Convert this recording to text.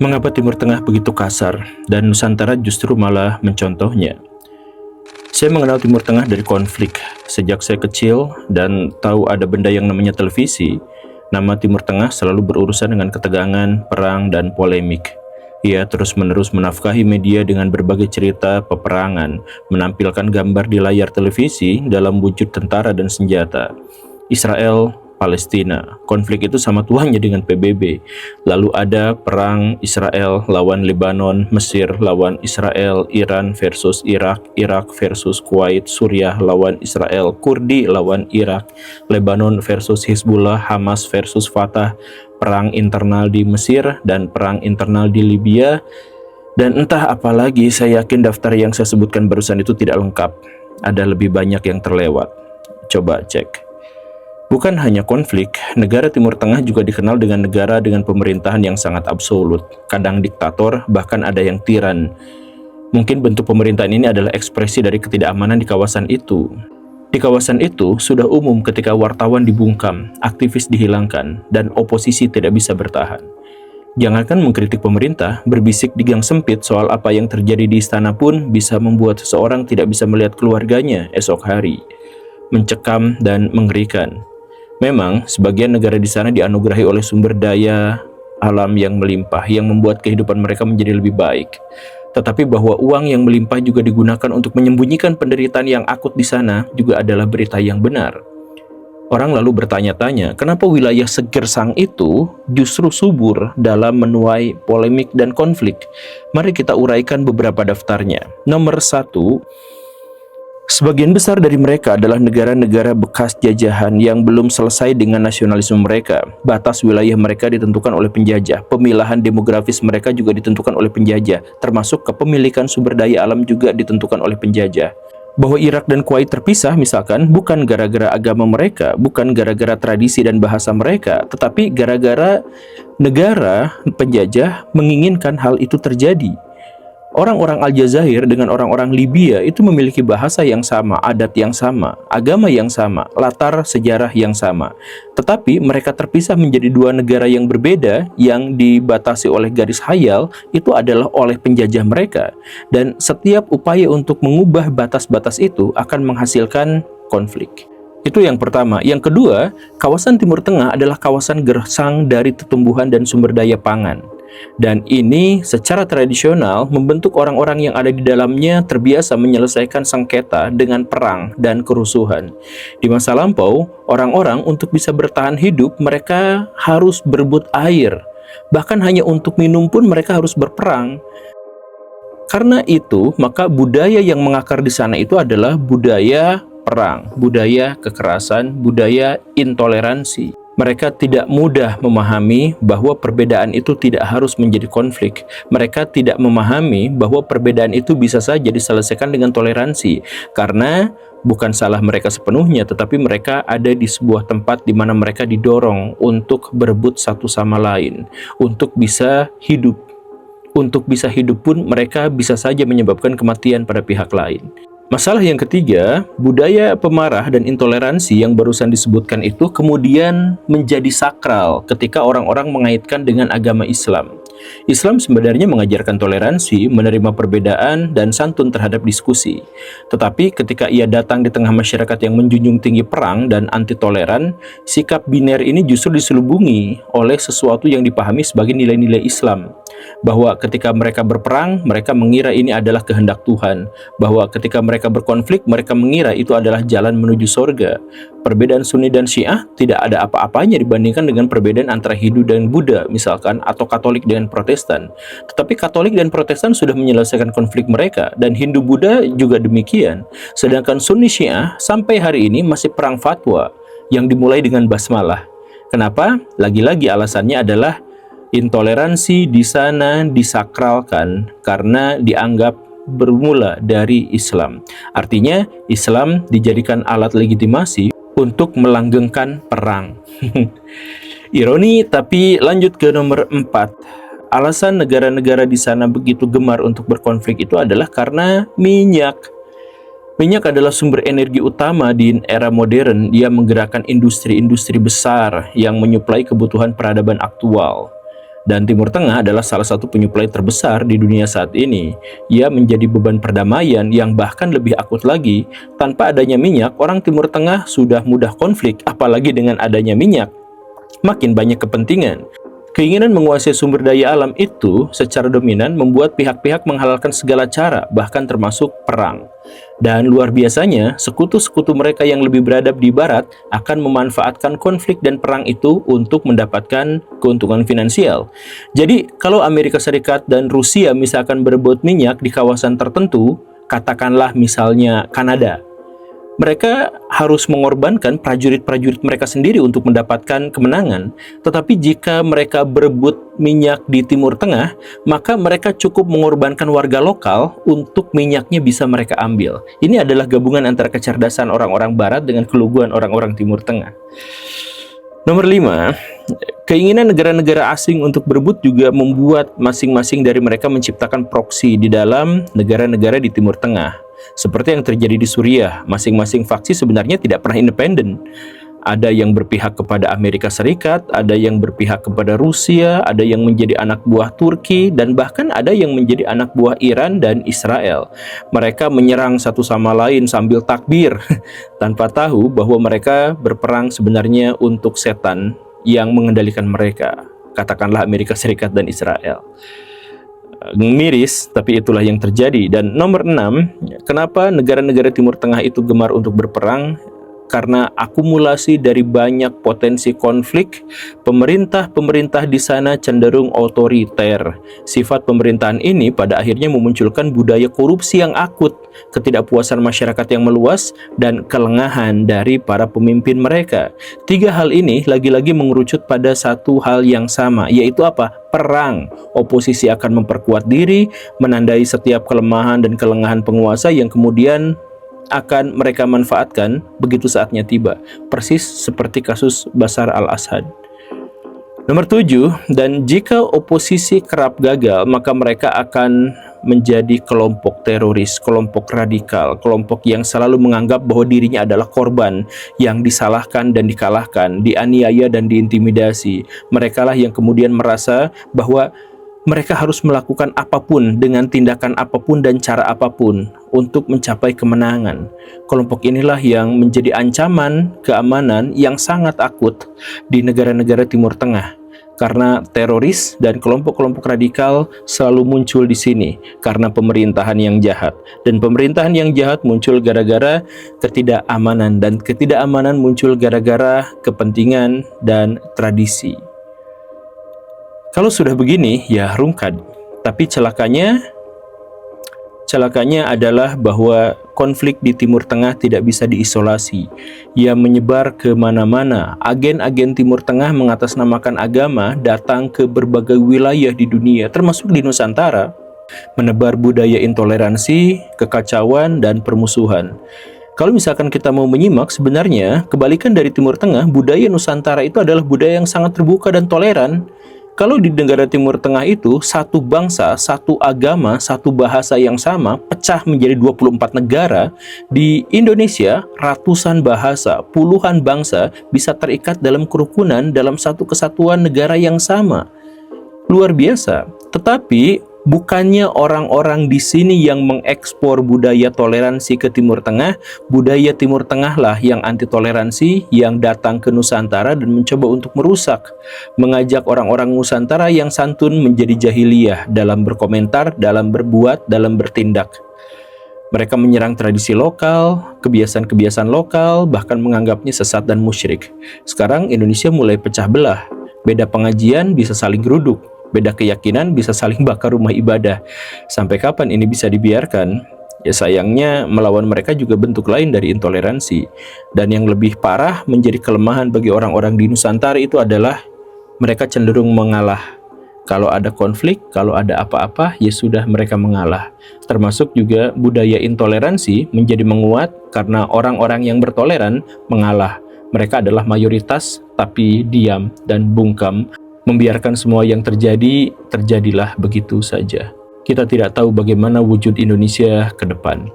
Mengapa Timur Tengah begitu kasar dan Nusantara justru malah mencontohnya? Saya mengenal Timur Tengah dari konflik. Sejak saya kecil dan tahu ada benda yang namanya televisi, nama Timur Tengah selalu berurusan dengan ketegangan, perang, dan polemik. Ia terus-menerus menafkahi media dengan berbagai cerita peperangan, menampilkan gambar di layar televisi dalam wujud tentara dan senjata. Israel, Palestina. Konflik itu sama tuannya dengan PBB. Lalu ada perang Israel lawan Lebanon, Mesir lawan Israel, Iran versus Irak, Irak versus Kuwait, Suriah lawan Israel, Kurdi lawan Irak, Lebanon versus Hizbullah, Hamas versus Fatah, perang internal di Mesir dan perang internal di Libya. Dan entah apalagi, saya yakin daftar yang saya sebutkan barusan itu tidak lengkap. Ada lebih banyak yang terlewat. Coba cek. Bukan hanya konflik, negara Timur Tengah juga dikenal dengan negara dengan pemerintahan yang sangat absolut, kadang diktator, bahkan ada yang tiran. Mungkin bentuk pemerintahan ini adalah ekspresi dari ketidakamanan di kawasan itu. Di kawasan itu sudah umum ketika wartawan dibungkam, aktivis dihilangkan, dan oposisi tidak bisa bertahan. Jangankan mengkritik pemerintah, berbisik di gang sempit soal apa yang terjadi di istana pun bisa membuat seseorang tidak bisa melihat keluarganya esok hari. Mencekam dan mengerikan. Memang, sebagian negara di sana dianugerahi oleh sumber daya alam yang melimpah, yang membuat kehidupan mereka menjadi lebih baik. Tetapi bahwa uang yang melimpah juga digunakan untuk menyembunyikan penderitaan yang akut di sana juga adalah berita yang benar. Orang lalu bertanya-tanya, kenapa wilayah segersang itu justru subur dalam menuai polemik dan konflik? Mari kita uraikan beberapa daftarnya. Nomor 1, sebagian besar dari mereka adalah negara-negara bekas jajahan yang belum selesai dengan nasionalisme mereka. Batas wilayah mereka ditentukan oleh penjajah. Pemilahan demografis mereka juga ditentukan oleh penjajah. Termasuk kepemilikan sumber daya alam juga ditentukan oleh penjajah. Bahwa Irak dan Kuwait terpisah misalkan bukan gara-gara agama mereka, bukan gara-gara tradisi dan bahasa mereka, tetapi gara-gara negara penjajah menginginkan hal itu terjadi. Orang-orang Aljazair dengan orang-orang Libya itu memiliki bahasa yang sama, adat yang sama, agama yang sama, latar sejarah yang sama. Tetapi mereka terpisah menjadi dua negara yang berbeda yang dibatasi oleh garis hayal itu adalah oleh penjajah mereka. Dan setiap upaya untuk mengubah batas-batas itu akan menghasilkan konflik. Itu yang pertama. Yang kedua, kawasan Timur Tengah adalah kawasan gersang dari tumbuhan dan sumber daya pangan. Dan ini secara tradisional membentuk orang-orang yang ada di dalamnya terbiasa menyelesaikan sengketa dengan perang dan kerusuhan. Di masa lampau, orang-orang untuk bisa bertahan hidup mereka harus berebut air. Bahkan hanya untuk minum pun mereka harus berperang. Karena itu, maka budaya yang mengakar di sana itu adalah budaya perang, budaya kekerasan, budaya intoleransi. Mereka tidak mudah memahami bahwa perbedaan itu tidak harus menjadi konflik. Mereka tidak memahami bahwa perbedaan itu bisa saja diselesaikan dengan toleransi. Karena bukan salah mereka sepenuhnya, tetapi mereka ada di sebuah tempat di mana mereka didorong untuk berebut satu sama lain, untuk bisa hidup. Untuk bisa hidup pun mereka bisa saja menyebabkan kematian pada pihak lain. Masalah yang ketiga, budaya pemarah dan intoleransi yang barusan disebutkan itu kemudian menjadi sakral ketika orang-orang mengaitkan dengan agama Islam. Islam sebenarnya mengajarkan toleransi, menerima perbedaan, dan santun terhadap diskusi. Tetapi ketika ia datang di tengah masyarakat yang menjunjung tinggi perang dan anti toleran, sikap biner ini justru diselubungi oleh sesuatu yang dipahami sebagai nilai-nilai Islam. Bahwa ketika mereka berperang, mereka mengira ini adalah kehendak Tuhan. Bahwa ketika mereka berkonflik, mereka mengira itu adalah jalan menuju surga. Perbedaan Sunni dan Syiah tidak ada apa-apanya dibandingkan dengan perbedaan antara Hindu dan Buddha misalkan, atau Katolik dengan Protestan. Tetapi Katolik dan Protestan sudah menyelesaikan konflik mereka, dan Hindu Buddha juga demikian. Sedangkan Sunni Syiah sampai hari ini masih perang fatwa yang dimulai dengan basmalah. Kenapa? Lagi-lagi alasannya adalah intoleransi di sana disakralkan karena dianggap bermula dari Islam. Artinya Islam dijadikan alat legitimasi untuk melanggengkan perang. Ironi, tapi lanjut ke nomor 4. Alasan negara-negara di sana begitu gemar untuk berkonflik itu adalah karena minyak. Minyak adalah sumber energi utama di era modern. Dia menggerakkan industri-industri besar yang menyuplai kebutuhan peradaban aktual. Dan Timur Tengah adalah salah satu penyuplai terbesar di dunia saat ini. Ia menjadi beban perdamaian yang bahkan lebih akut lagi. Tanpa adanya minyak, orang Timur Tengah sudah mudah konflik, apalagi dengan adanya minyak. Makin banyak kepentingan. Keinginan menguasai sumber daya alam itu secara dominan membuat pihak-pihak menghalalkan segala cara, bahkan termasuk perang. Dan luar biasanya, sekutu-sekutu mereka yang lebih beradab di barat akan memanfaatkan konflik dan perang itu untuk mendapatkan keuntungan finansial. Jadi, kalau Amerika Serikat dan Rusia misalkan berebut minyak di kawasan tertentu, katakanlah misalnya Kanada, mereka harus mengorbankan prajurit-prajurit mereka sendiri untuk mendapatkan kemenangan. Tetapi jika mereka berebut minyak di Timur Tengah, maka mereka cukup mengorbankan warga lokal untuk minyaknya bisa mereka ambil. Ini adalah gabungan antara kecerdasan orang-orang Barat dengan keluguan orang-orang Timur Tengah. Nomor 5, keinginan negara-negara asing untuk berebut juga membuat masing-masing dari mereka menciptakan proksi di dalam negara-negara di Timur Tengah. Seperti yang terjadi di Suriah, masing-masing faksi sebenarnya tidak pernah independen. Ada yang berpihak kepada Amerika Serikat, ada yang berpihak kepada Rusia, ada yang menjadi anak buah Turki, dan bahkan ada yang menjadi anak buah Iran dan Israel. Mereka menyerang satu sama lain sambil takbir, tanpa tahu bahwa mereka berperang sebenarnya untuk setan yang mengendalikan mereka. Katakanlah Amerika Serikat dan Israel. Miris, tapi itulah yang terjadi. Dan nomor 6, kenapa negara-negara Timur Tengah itu gemar untuk berperang? Karena akumulasi dari banyak potensi konflik, pemerintah-pemerintah di sana cenderung otoriter. Sifat pemerintahan ini pada akhirnya memunculkan budaya korupsi yang akut, ketidakpuasan masyarakat yang meluas, dan kelengahan dari para pemimpin mereka. Tiga hal ini lagi-lagi mengerucut pada satu hal yang sama, yaitu apa? Perang. Oposisi akan memperkuat diri, menandai setiap kelemahan dan kelengahan penguasa yang kemudian akan mereka manfaatkan begitu saatnya tiba. Persis seperti kasus Bashar al-Assad. Nomor 7, dan jika oposisi kerap gagal, maka mereka akan menjadi kelompok teroris, kelompok radikal, kelompok yang selalu menganggap bahwa dirinya adalah korban yang disalahkan dan dikalahkan, dianiaya dan diintimidasi. Merekalah yang kemudian merasa bahwa mereka harus melakukan apapun dengan tindakan apapun dan cara apapun untuk mencapai kemenangan. Kelompok inilah yang menjadi ancaman keamanan yang sangat akut di negara-negara Timur Tengah. Karena teroris dan kelompok-kelompok radikal selalu muncul di sini karena pemerintahan yang jahat. Dan pemerintahan yang jahat muncul gara-gara ketidakamanan, dan ketidakamanan muncul gara-gara kepentingan dan tradisi. Kalau sudah begini, ya rungkad. Tapi celakanya adalah bahwa konflik di Timur Tengah tidak bisa diisolasi. Ia menyebar ke mana-mana. Agen-agen Timur Tengah mengatasnamakan agama datang ke berbagai wilayah di dunia, termasuk di Nusantara, menebar budaya intoleransi, kekacauan, dan permusuhan. Kalau misalkan kita mau menyimak, sebenarnya kebalikan dari Timur Tengah, budaya Nusantara itu adalah budaya yang sangat terbuka dan toleran. Kalau di negara Timur Tengah itu, satu bangsa, satu agama, satu bahasa yang sama pecah menjadi 24 negara. Di Indonesia, ratusan bahasa, puluhan bangsa bisa terikat dalam kerukunan dalam satu kesatuan negara yang sama. Luar biasa. Tetapi bukannya orang-orang di sini yang mengekspor budaya toleransi ke Timur Tengah, budaya Timur Tengah lah yang anti toleransi yang datang ke Nusantara dan mencoba untuk merusak, mengajak orang-orang Nusantara yang santun menjadi jahiliyah dalam berkomentar, dalam berbuat, dalam bertindak. Mereka menyerang tradisi lokal, kebiasaan-kebiasaan lokal, bahkan menganggapnya sesat dan musyrik. Sekarang Indonesia mulai pecah belah, beda pengajian bisa saling geruduk, beda keyakinan bisa saling bakar rumah ibadah. Sampai kapan ini bisa dibiarkan? Ya sayangnya melawan mereka juga bentuk lain dari intoleransi. Dan yang lebih parah menjadi kelemahan bagi orang-orang di Nusantara itu adalah mereka cenderung mengalah. Kalau ada konflik, kalau ada apa-apa, ya sudah mereka mengalah. Termasuk juga budaya intoleransi menjadi menguat karena orang-orang yang bertoleran mengalah. Mereka adalah mayoritas tapi diam dan bungkam, membiarkan semua yang terjadi, terjadilah begitu saja. Kita tidak tahu bagaimana wujud Indonesia ke depan.